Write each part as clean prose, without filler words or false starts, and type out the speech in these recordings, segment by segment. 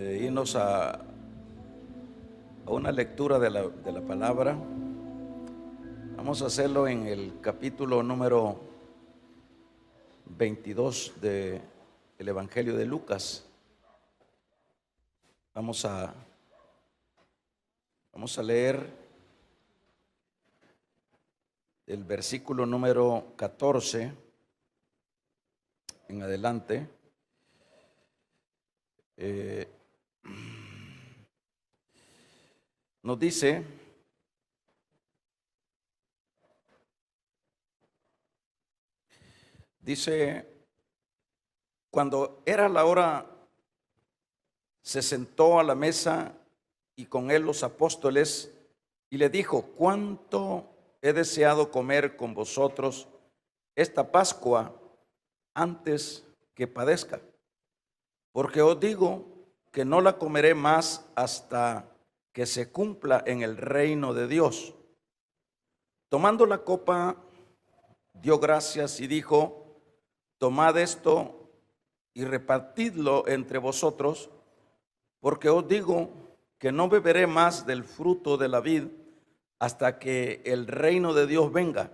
Irnos a una lectura de la palabra. Vamos a hacerlo en el capítulo número 22 del Evangelio de Lucas. Vamos a leer el versículo número 14 en adelante. Nos dice: cuando era la hora, se sentó a la mesa y con él los apóstoles, y le dijo: cuánto he deseado comer con vosotros esta Pascua antes que padezca, porque os digo que no la comeré más hasta que se cumpla en el reino de Dios. Tomando la copa, dio gracias y dijo: tomad esto y repartidlo entre vosotros, porque os digo que no beberé más del fruto de la vid hasta que el reino de Dios venga.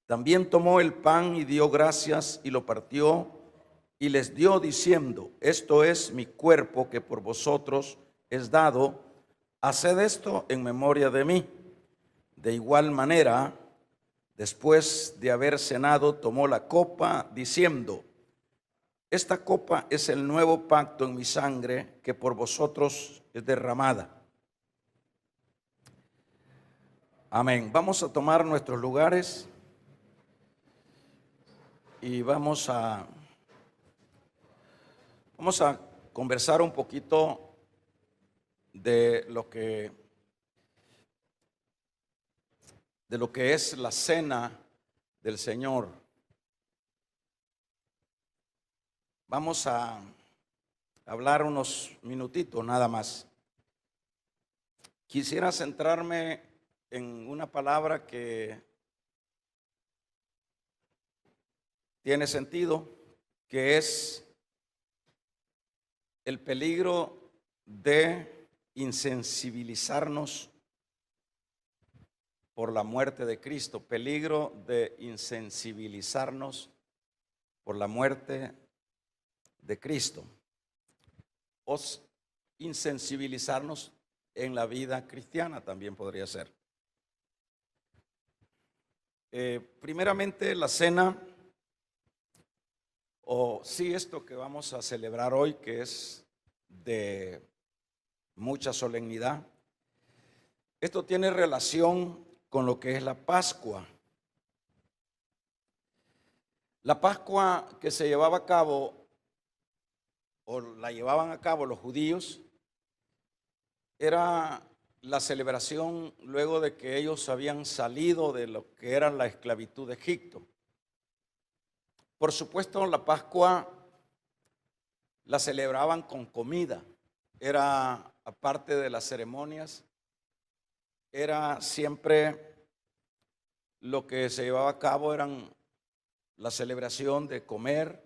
También tomó el pan y dio gracias y lo partió y les dio diciendo: esto es mi cuerpo que por vosotros es dado, haced esto en memoria de mí. De igual manera, después de haber cenado, tomó la copa diciendo: esta copa es el nuevo pacto en mi sangre, que por vosotros es derramada. Amén. Vamos a tomar nuestros lugares y vamos a conversar un poquito de lo que es la cena del Señor. Vamos a hablar unos minutitos nada más. Quisiera centrarme en una palabra que tiene sentido, que es el peligro de insensibilizarnos por la muerte de Cristo. Peligro de insensibilizarnos por la muerte de Cristo, o insensibilizarnos en la vida cristiana también podría ser. Primeramente, la cena, o sí, esto que vamos a celebrar hoy, que es de mucha solemnidad, esto tiene relación con lo que es la Pascua. La Pascua que se llevaba a cabo, o la llevaban a cabo los judíos, era la celebración luego de que ellos habían salido de lo que era la esclavitud de Egipto. Por supuesto, la Pascua la celebraban con comida. Era, aparte de las ceremonias, era siempre lo que se llevaba a cabo, eran la celebración de comer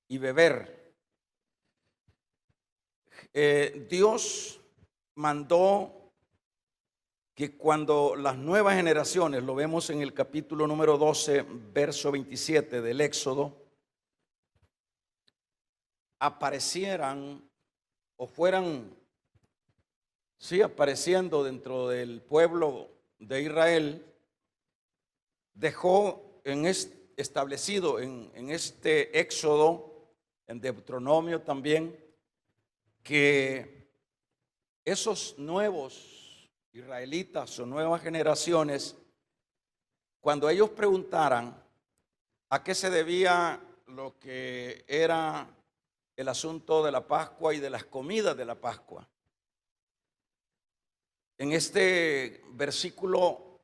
y beber. Dios mandó que cuando las nuevas generaciones, lo vemos en el capítulo número 12, verso 27 del Éxodo, aparecieran o fueran, apareciendo dentro del pueblo de Israel, dejó establecido en este Éxodo, en Deuteronomio también, que esos nuevos israelitas o nuevas generaciones, cuando ellos preguntaran a qué se debía lo que era el asunto de la Pascua y de las comidas de la Pascua, en este versículo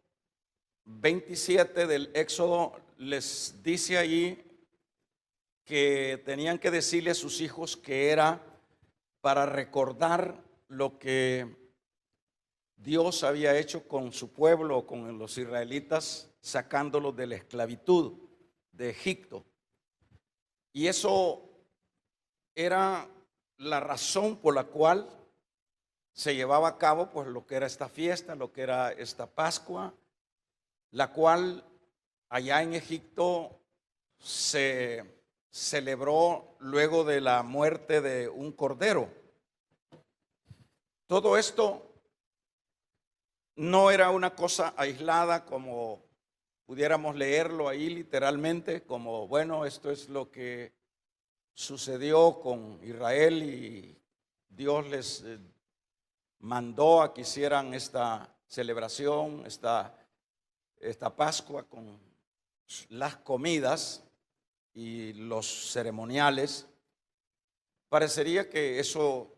27 del Éxodo les dice allí que tenían que decirle a sus hijos que era para recordar lo que Dios había hecho con su pueblo, con los israelitas, sacándolos de la esclavitud de Egipto. Y eso era la razón por la cual se llevaba a cabo pues lo que era esta fiesta, lo que era esta Pascua, la cual allá en Egipto se celebró luego de la muerte de un cordero. Todo esto no era una cosa aislada como pudiéramos leerlo ahí literalmente, como bueno, esto es lo que sucedió con Israel y Dios les mandó a que hicieran esta celebración, esta Pascua con las comidas y los ceremoniales. Parecería que eso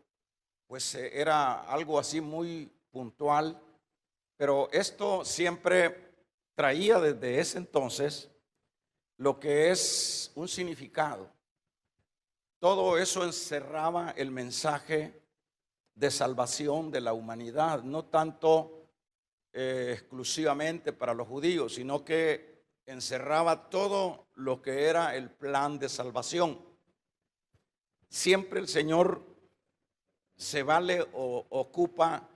pues era algo así muy puntual, pero esto siempre traía desde ese entonces lo que es un significado. Todo eso encerraba el mensaje de salvación de la humanidad, no tanto exclusivamente para los judíos, sino que encerraba todo lo que era el plan de salvación. Siempre el Señor se vale o ocupa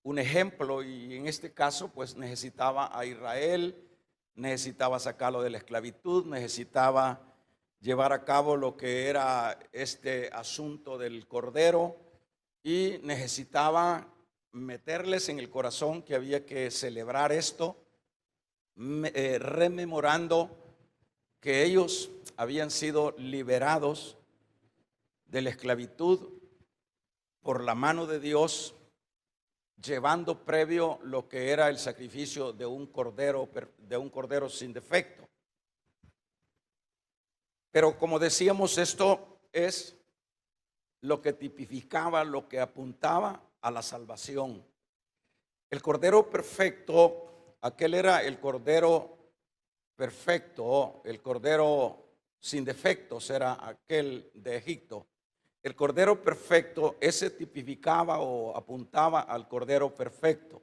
un ejemplo, y en este caso pues necesitaba a Israel, necesitaba sacarlo de la esclavitud, necesitaba llevar a cabo lo que era este asunto del Cordero, y necesitaba meterles en el corazón que había que celebrar esto, rememorando que ellos habían sido liberados de la esclavitud por la mano de Dios, llevando previo lo que era el sacrificio de un cordero sin defecto. Pero como decíamos, esto es lo que tipificaba, lo que apuntaba a la salvación. El cordero perfecto, aquel era el cordero perfecto, el cordero sin defectos era aquel de Egipto. El cordero perfecto, ese tipificaba o apuntaba al cordero perfecto.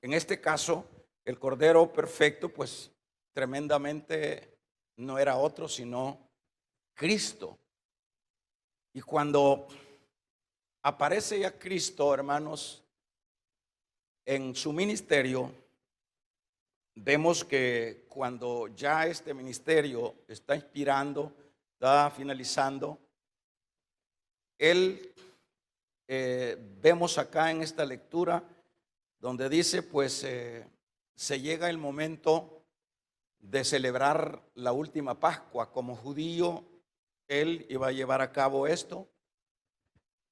En este caso, el cordero perfecto, pues tremendamente no era otro sino Cristo. Y cuando aparece ya Cristo, hermanos, en su ministerio, vemos que cuando ya este ministerio está inspirando, está finalizando, él, vemos acá en esta lectura donde dice, pues se llega el momento de celebrar la última Pascua. Como judío, él iba a llevar a cabo esto,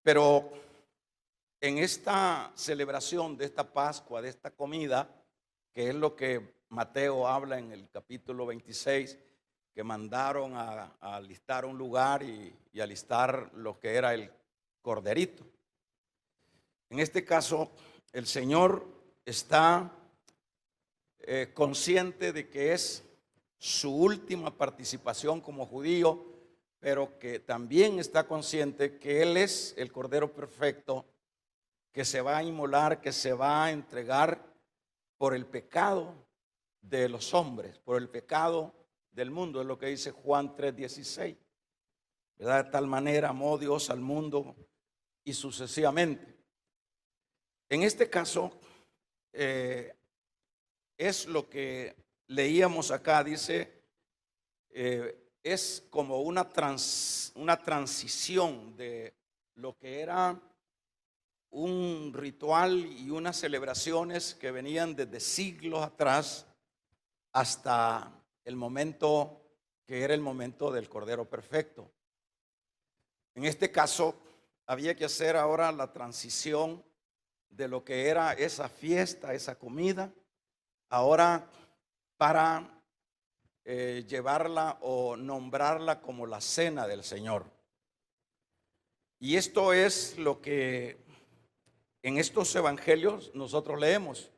pero en esta celebración de esta Pascua, de esta comida, que es lo que Mateo habla en el capítulo 26, que mandaron a alistar un lugar y alistar lo que era el corderito. En este caso, el Señor está consciente de que es su última participación como judío, pero que también está consciente que Él es el Cordero perfecto que se va a inmolar, que se va a entregar por el pecado de los hombres, por el pecado del mundo. Es lo que dice Juan 3:16. ¿Verdad? De tal manera amó Dios al mundo y sucesivamente. En este caso, es lo que leíamos acá, dice, es como una transición de lo que era un ritual y unas celebraciones que venían desde siglos atrás hasta el momento que era el momento del Cordero Perfecto. En este caso, había que hacer ahora la transición de lo que era esa fiesta, esa comida, ahora para llevarla o nombrarla como la cena del Señor. Y esto es lo que en estos evangelios nosotros leemos,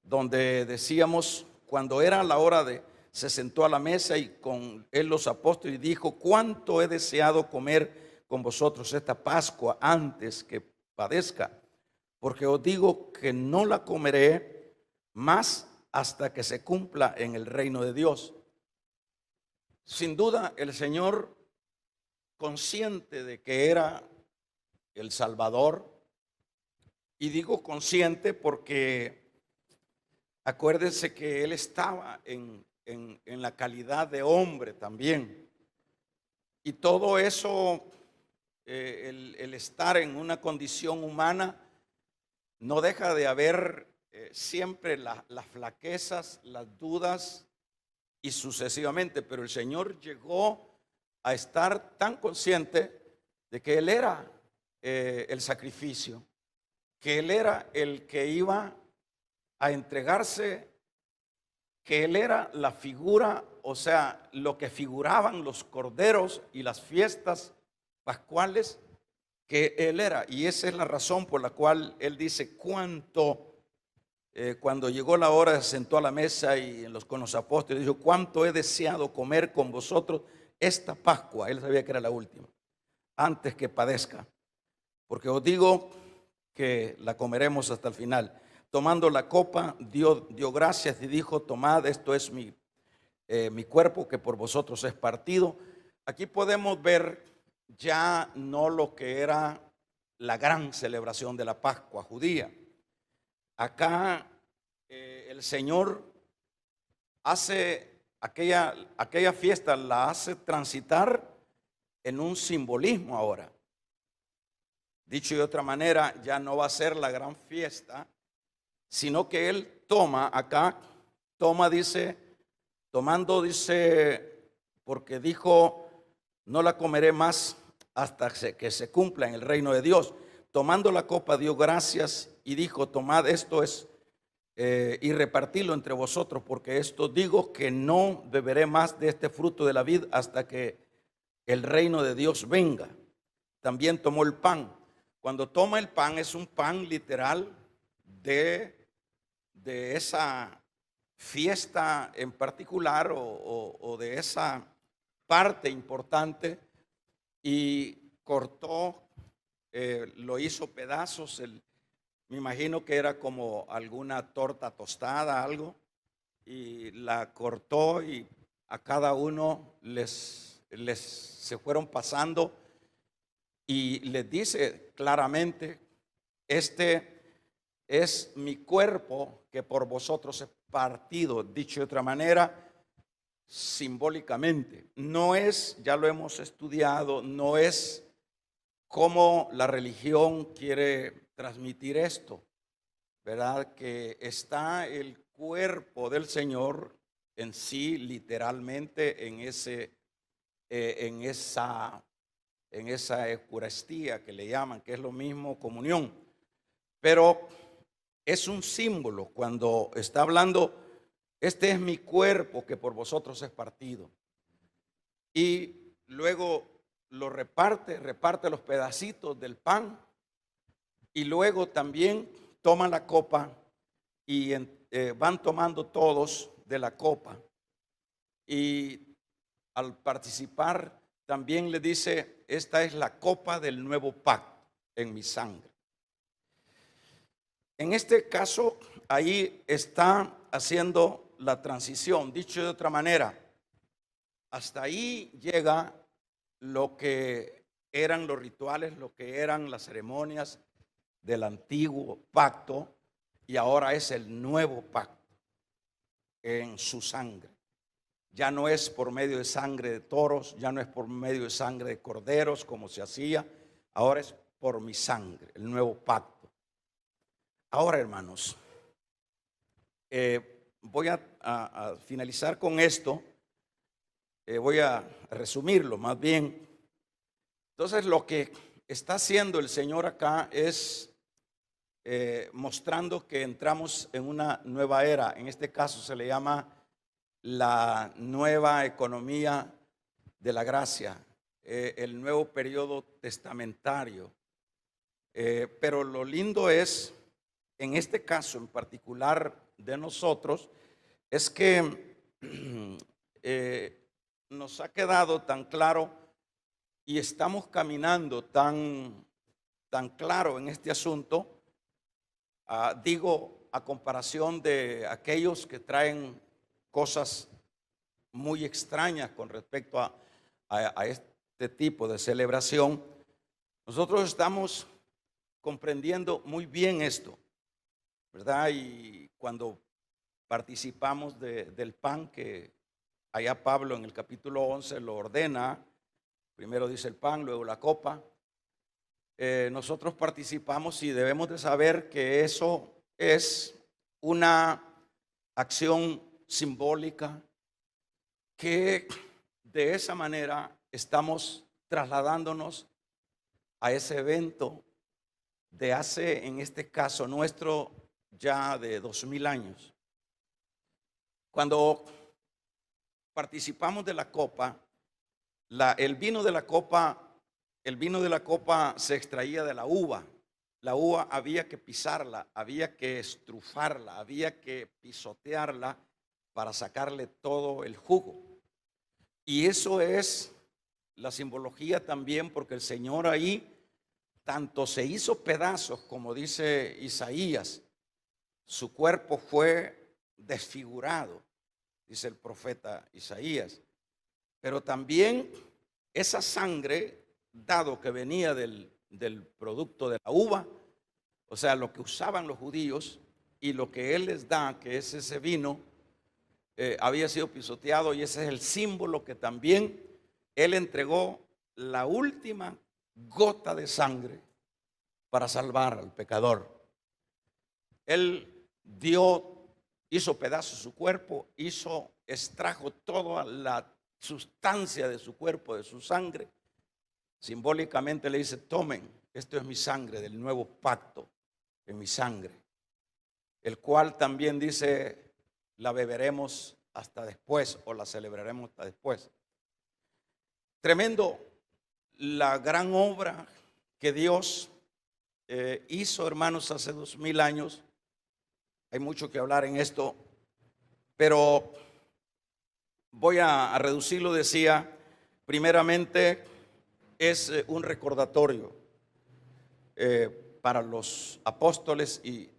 donde decíamos, cuando era la hora se sentó a la mesa y con él los apóstoles y dijo, cuánto he deseado comer con vosotros esta Pascua antes que padezca, porque os digo que no la comeré más hasta que se cumpla en el reino de Dios. Sin duda, el Señor consciente de que era el Salvador. Y digo consciente porque acuérdense que él estaba en la calidad de hombre también. Y todo eso, el estar en una condición humana, no deja de haber siempre las flaquezas, las dudas y sucesivamente. Pero el Señor llegó a estar tan consciente de que Él era el sacrificio, que Él era el que iba a entregarse, que Él era la figura, o sea, lo que figuraban los corderos y las fiestas pascuales, que Él era. Y esa es la razón por la cual Él dice cuando llegó la hora, se sentó a la mesa y con los apóstoles dijo: cuánto he deseado comer con vosotros esta Pascua. Él sabía que era la última, antes que padezca, porque os digo que la comeremos hasta el final. Tomando la copa, dio gracias y dijo: tomad, esto es mi cuerpo que por vosotros es partido. Aquí podemos ver ya no lo que era la gran celebración de la Pascua judía. Acá el Señor hace aquella fiesta, la hace transitar en un simbolismo ahora. Dicho de otra manera, ya no va a ser la gran fiesta, sino que Él tomando, dice, porque dijo: no la comeré más hasta que se cumpla en el reino de Dios. Tomando la copa, dio gracias y dijo: tomad, esto es, y repartidlo entre vosotros, porque esto digo, que no beberé más de este fruto de la vid hasta que el reino de Dios venga. También tomó el pan. Cuando toma el pan, es un pan literal de esa fiesta en particular, o de esa parte importante, y cortó, lo hizo pedazos. Me imagino que era como alguna torta tostada, algo, y la cortó y a cada uno se fueron pasando, y les dice claramente: este es mi cuerpo que por vosotros es partido. Dicho de otra manera, simbólicamente, no es, ya lo hemos estudiado, no es como la religión quiere transmitir esto, ¿verdad? Que está el cuerpo del Señor en sí, literalmente, en esa eucaristía que le llaman, que es lo mismo comunión. Pero es un símbolo cuando está hablando: este es mi cuerpo que por vosotros es partido. Y luego lo reparte los pedacitos del pan, y luego también toma la copa y van tomando todos de la copa. Y al participar también le dice: esta es la copa del nuevo pacto en mi sangre. En este caso, ahí está haciendo la transición. Dicho de otra manera, hasta ahí llega lo que eran los rituales, lo que eran las ceremonias del antiguo pacto, y ahora es el nuevo pacto en su sangre. Ya no es por medio de sangre de toros, ya no es por medio de sangre de corderos como se hacía, ahora es por mi sangre, el nuevo pacto. Ahora, hermanos, voy a finalizar con esto, voy a resumirlo más bien. Entonces, lo que está haciendo el Señor acá es mostrando que entramos en una nueva era. En este caso se le llama la nueva economía de la gracia, el nuevo periodo testamentario. Pero lo lindo es, en este caso en particular de nosotros, es que nos ha quedado tan claro y estamos caminando tan claro en este asunto. Digo, a comparación de aquellos que traen cosas muy extrañas con respecto a este tipo de celebración, nosotros estamos comprendiendo muy bien esto, ¿verdad? Y cuando participamos del pan que allá Pablo en el capítulo 11 lo ordena, primero dice el pan, luego la copa, nosotros participamos y debemos de saber que eso es una acción simbólica que de esa manera estamos trasladándonos a ese evento de hace, en este caso nuestro, ya de 2000 años. Cuando participamos de la copa, el vino de la copa se extraía de la uva. La uva había que pisarla, había que estrufarla, había que pisotearla para sacarle todo el jugo. Y eso es la simbología también, porque el Señor ahí tanto se hizo pedazos, como dice Isaías, su cuerpo fue desfigurado, dice el profeta Isaías, pero también esa sangre, dado que venía del producto de la uva, o sea, lo que usaban los judíos y lo que Él les da, que es ese vino, había sido pisoteado, y ese es el símbolo que también Él entregó la última gota de sangre para salvar al pecador. Él hizo pedazos su cuerpo, extrajo toda la sustancia de su cuerpo, de su sangre. Simbólicamente le dice: tomen, esto es mi sangre del nuevo pacto, en mi sangre, el cual también dice, la beberemos hasta después, o la celebraremos hasta después. Tremendo la gran obra que Dios hizo, hermanos, hace 2000 años. Hay mucho que hablar en esto, pero voy a reducirlo. Decía, primeramente, es un recordatorio para los apóstoles y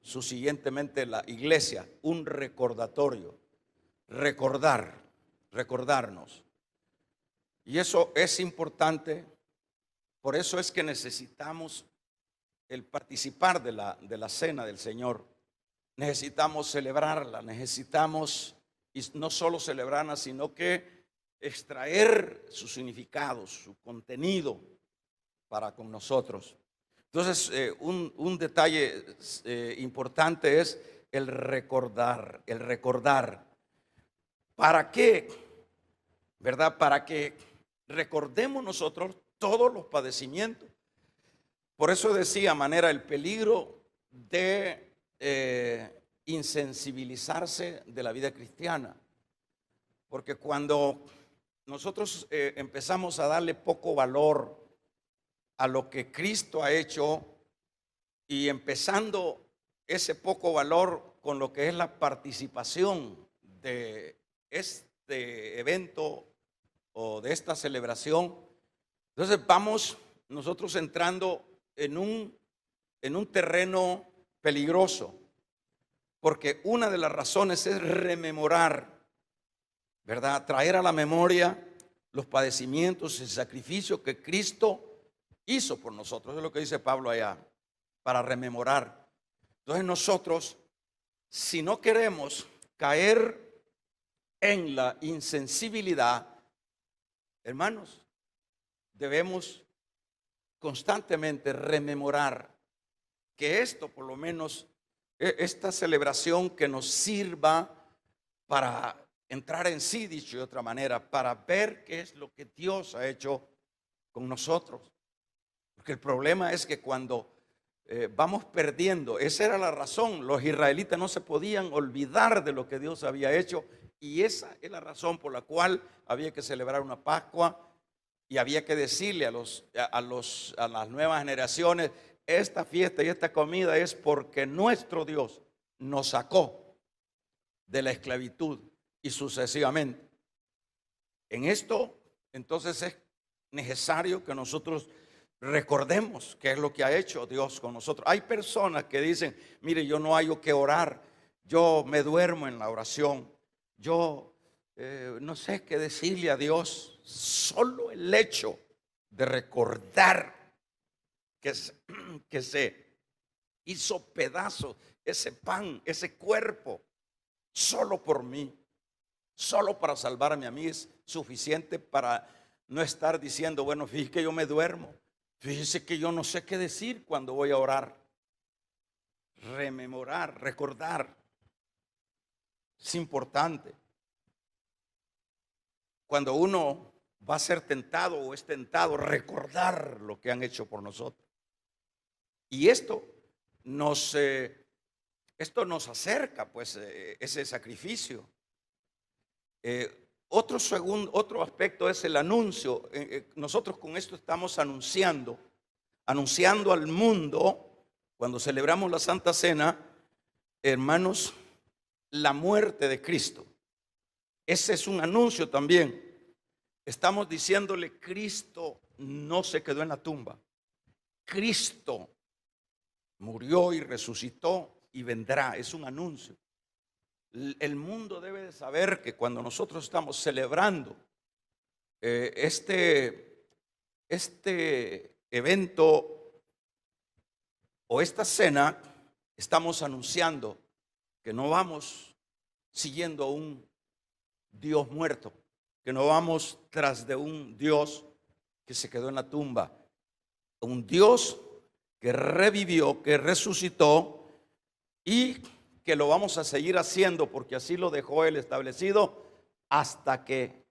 subsiguientemente la iglesia, un recordatorio, recordarnos. Y eso es importante, por eso es que necesitamos el participar de la cena del Señor. Necesitamos celebrarla, necesitamos, y no solo celebrarla, sino que extraer su significado, su contenido para con nosotros. Entonces, un detalle importante es el recordar. ¿Para qué? ¿Verdad? Para que recordemos nosotros todos los padecimientos. Por eso decía, manera, el peligro de insensibilizarse de la vida cristiana. Porque cuando nosotros empezamos a darle poco valor a lo que Cristo ha hecho, y empezando ese poco valor con lo que es la participación de este evento o de esta celebración, entonces vamos nosotros entrando en un terreno peligroso, porque una de las razones es rememorar, ¿verdad? Traer a la memoria los padecimientos y el sacrificio que Cristo hizo por nosotros. Eso es lo que dice Pablo allá, para rememorar. Entonces nosotros, si no queremos caer en la insensibilidad, hermanos, debemos constantemente rememorar que esto, por lo menos, esta celebración, que nos sirva para entrar en sí, dicho de otra manera, para ver qué es lo que Dios ha hecho con nosotros. Porque el problema es que cuando vamos perdiendo, esa era la razón, los israelitas no se podían olvidar de lo que Dios había hecho, y esa es la razón por la cual había que celebrar una Pascua, y había que decirle a las nuevas generaciones: esta fiesta y esta comida es porque nuestro Dios nos sacó de la esclavitud, y sucesivamente. En esto, entonces, es necesario que nosotros recordemos qué es lo que ha hecho Dios con nosotros. Hay personas que dicen: mire, yo no hallo que orar, yo me duermo en la oración, yo no sé qué decirle a Dios. Solo el hecho de recordar que se hizo pedazos ese pan, ese cuerpo, solo por mí, solo para salvarme a mí, es suficiente para no estar diciendo, bueno, fíjese que yo me duermo, fíjese que yo no sé qué decir cuando voy a orar. Rememorar, recordar, es importante. Cuando uno va a ser tentado o es tentado, recordar lo que han hecho por nosotros. Y esto nos acerca, pues, ese sacrificio. Otro aspecto es el anuncio. Nosotros con esto estamos anunciando al mundo, cuando celebramos la Santa Cena, hermanos, la muerte de Cristo. Ese es un anuncio también. Estamos diciéndole, Cristo no se quedó en la tumba. Cristo murió y resucitó y vendrá. Es un anuncio. El mundo debe de saber que cuando nosotros estamos celebrando este evento o esta cena, estamos anunciando que no vamos siguiendo a un Dios muerto, que no vamos tras de un Dios que se quedó en la tumba, un Dios que revivió, que resucitó y que lo vamos a seguir haciendo porque así lo dejó Él establecido hasta que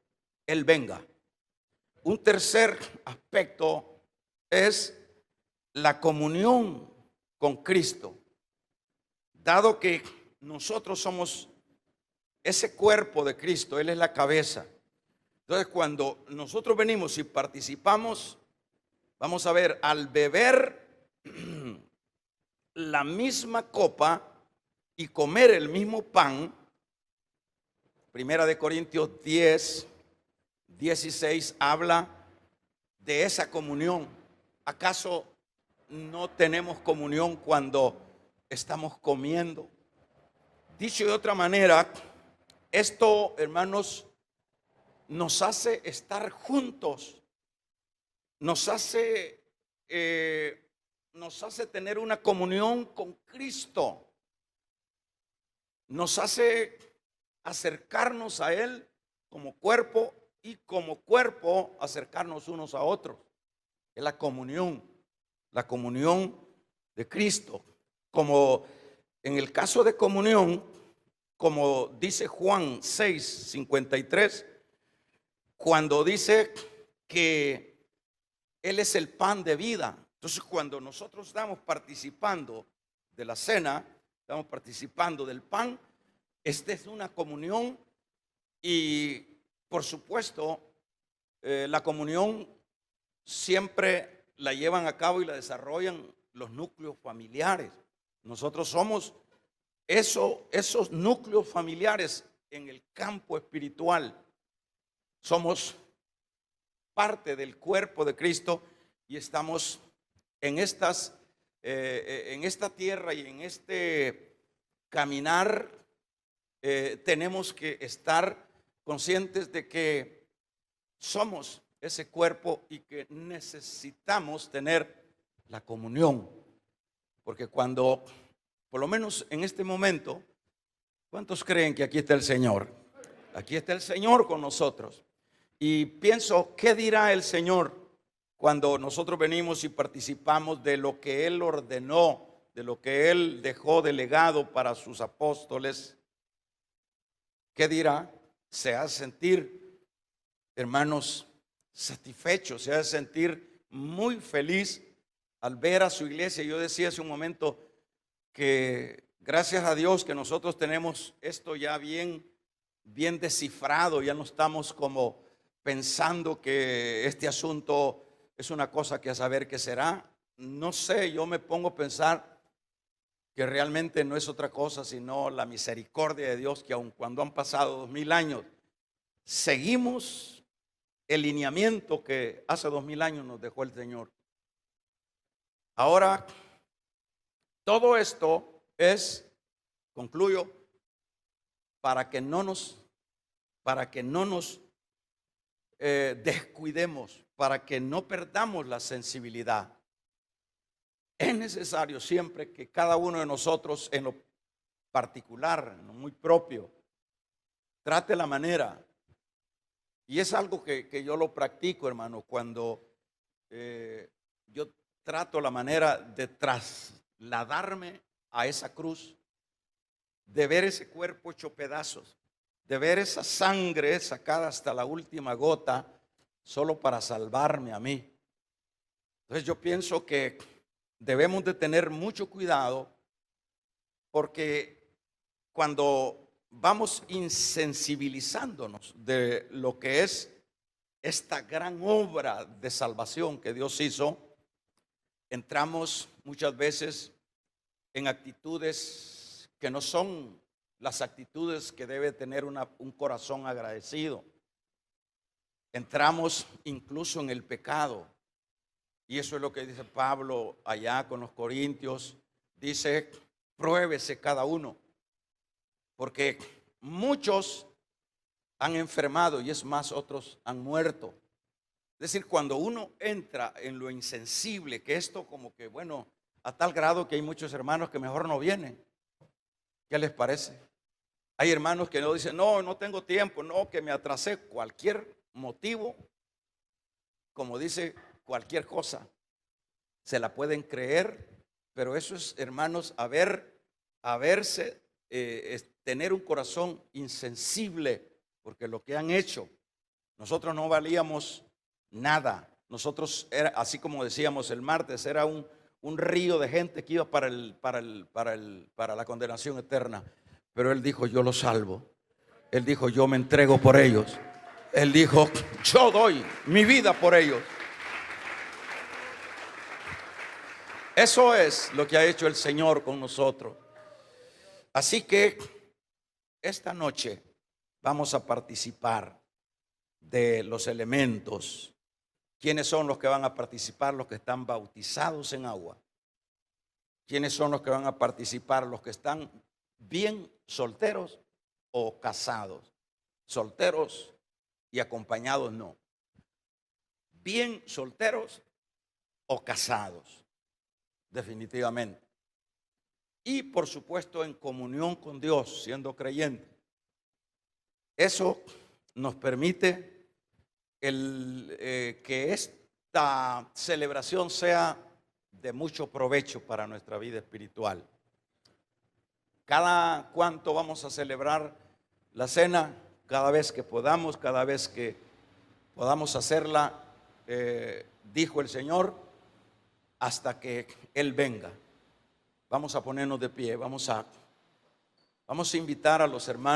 Él venga. Un tercer aspecto es la comunión con Cristo. Dado que nosotros somos ese cuerpo de Cristo, Él es la cabeza. Entonces, cuando nosotros venimos y participamos, vamos a ver, al beber la misma copa y comer el mismo pan, Primera de Corintios 10:16 habla de esa comunión. ¿Acaso no tenemos comunión cuando estamos comiendo? Dicho de otra manera, esto, hermanos, nos hace estar juntos, nos hace tener una comunión con Cristo, nos hace acercarnos a Él como cuerpo y como cuerpo acercarnos unos a otros. Es la comunión de Cristo. Como en el caso de comunión, como dice Juan 6:53, cuando dice que Él es el pan de vida. Entonces, cuando nosotros estamos participando de la cena, estamos participando del pan, esta es una comunión y, por supuesto, la comunión siempre la llevan a cabo y la desarrollan los núcleos familiares. Nosotros somos esos núcleos familiares en el campo espiritual. Somos parte del cuerpo de Cristo y estamos en esta tierra y en este caminar. Tenemos que estar conscientes de que somos ese cuerpo y que necesitamos tener la comunión. Porque cuando, por lo menos en este momento, ¿cuántos creen que aquí está el Señor? Aquí está el Señor con nosotros. Y pienso, ¿qué dirá el Señor cuando nosotros venimos y participamos de lo que Él ordenó, de lo que Él dejó de legado para sus apóstoles? ¿Qué dirá? Se hace sentir, hermanos, satisfecho, se hace sentir muy feliz al ver a su iglesia. Yo decía hace un momento que gracias a Dios que nosotros tenemos esto ya bien descifrado, ya no estamos como pensando que este asunto es una cosa que a saber qué será. No sé, yo me pongo a pensar que realmente no es otra cosa sino la misericordia de Dios, que aun cuando han pasado 2000 años, seguimos el lineamiento que hace 2000 años nos dejó el Señor. Ahora, todo esto es, concluyo, para que no nos descuidemos, para que no perdamos la sensibilidad. Es necesario siempre que cada uno de nosotros en lo particular, en lo muy propio, trate la manera, y es algo que yo lo practico, hermano, cuando yo trato la manera de trasladarme a esa cruz, de ver ese cuerpo hecho pedazos, de ver esa sangre sacada hasta la última gota, solo para salvarme a mí. Entonces yo pienso que debemos de tener mucho cuidado, porque cuando vamos insensibilizándonos de lo que es esta gran obra de salvación que Dios hizo, entramos muchas veces en actitudes que no son las actitudes que debe tener un corazón agradecido. Entramos incluso en el pecado. Y eso es lo que dice Pablo allá con los Corintios. Dice, pruébese cada uno, porque muchos han enfermado y es más, otros han muerto. Es decir, cuando uno entra en lo insensible, que esto como que, bueno, a tal grado que hay muchos hermanos que mejor no vienen. ¿Qué les parece? Hay hermanos que no dicen, no, no tengo tiempo, no, que me atrasé, cualquier motivo, como dice, cualquier cosa, se la pueden creer, pero eso es, hermanos, tener un corazón insensible, porque lo que han hecho, nosotros no valíamos nada. Nosotros, así como decíamos el martes, era un río de gente que iba para la condenación eterna. Pero Él dijo, yo los salvo. Él dijo, yo me entrego por ellos. Él dijo, yo doy mi vida por ellos. Eso es lo que ha hecho el Señor con nosotros. Así que esta noche vamos a participar de los elementos. ¿Quiénes son los que van a participar? Los que están bautizados en agua. ¿Quiénes son los que van a participar? Los que están bien solteros o casados. Solteros y acompañados no. Bien solteros o casados, definitivamente. Y por supuesto en comunión con Dios, siendo creyente. Eso nos permite que esta celebración sea de mucho provecho para nuestra vida espiritual. Cada cuánto vamos a celebrar la cena, cada vez que podamos, cada vez que podamos hacerla, dijo el Señor, hasta que Él venga. Vamos a ponernos de pie, vamos a invitar a los hermanos.